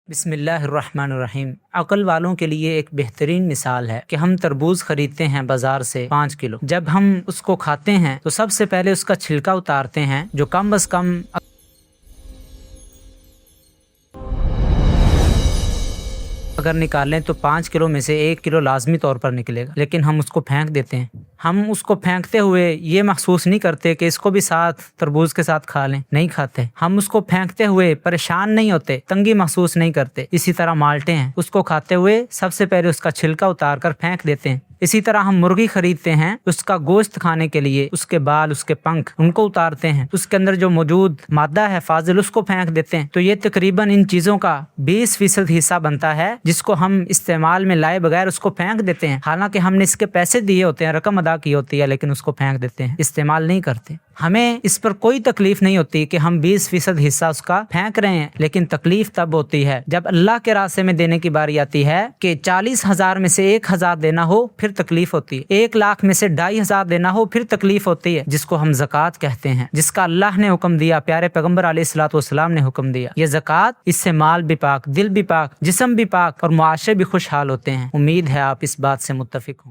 بسم اللہ الرحمن الرحیم۔ عقل والوں کے لیے ایک بہترین مثال ہے کہ ہم تربوز خریدتے ہیں بازار سے 5 کلو۔ جب ہم اس کو کھاتے ہیں تو سب سے پہلے اس کا چھلکا اتارتے ہیں، جو کم از کم اگر نکالیں تو 5 کلو میں سے 1 کلو لازمی طور پر نکلے گا، لیکن ہم اس کو پھینک دیتے ہیں۔ ہم اس کو پھینکتے ہوئے یہ محسوس نہیں کرتے کہ اس کو بھی ساتھ تربوز کے ساتھ کھا لیں، نہیں کھاتے۔ ہم اس کو پھینکتے ہوئے پریشان نہیں ہوتے، تنگی محسوس نہیں کرتے۔ اسی طرح مالٹے ہیں، اس کو کھاتے ہوئے سب سے پہلے اس کا چھلکا اتار کر پھینک دیتے ہیں۔ اسی طرح ہم مرغی خریدتے ہیں، اس کا گوشت کھانے کے لیے اس کے بال، اس کے پنکھ، ان کو اتارتے ہیں، اس کے اندر جو موجود مادہ ہے فاضل، اس کو پھینک دیتے ہیں۔ تو یہ تقریباً ان چیزوں کا 20% حصہ بنتا ہے جس کو ہم استعمال میں لائے بغیر اس کو پھینک دیتے ہیں، حالانکہ ہم نے اس کے پیسے دیے ہوتے ہیں، رقم ادا کی ہوتی ہے، لیکن اس کو پھینک دیتے ہیں، استعمال نہیں کرتے۔ ہمیں اس پر کوئی تکلیف نہیں ہوتی کہ ہم 20% حصہ اس کا پھینک رہے ہیں، لیکن تکلیف تب ہوتی ہے جب اللہ کے راستے میں دینے کی باری آتی ہے کہ 40,000 میں سے 1,000 دینا ہو، پھر تکلیف ہوتی ہے۔ 1 لاکھ میں سے 2,500 دینا ہو، پھر تکلیف ہوتی ہے، جس کو ہم زکوٰۃ کہتے ہیں، جس کا اللہ نے حکم دیا، پیارے پیغمبر علیہ الصلوۃ والسلام نے حکم دیا۔ یہ زکوٰۃ، اس سے مال بھی پاک، دل بھی پاک، جسم بھی پاک اور معاشرے بھی خوشحال ہوتے ہیں۔ امید ہے آپ اس بات سے متفق ہوں۔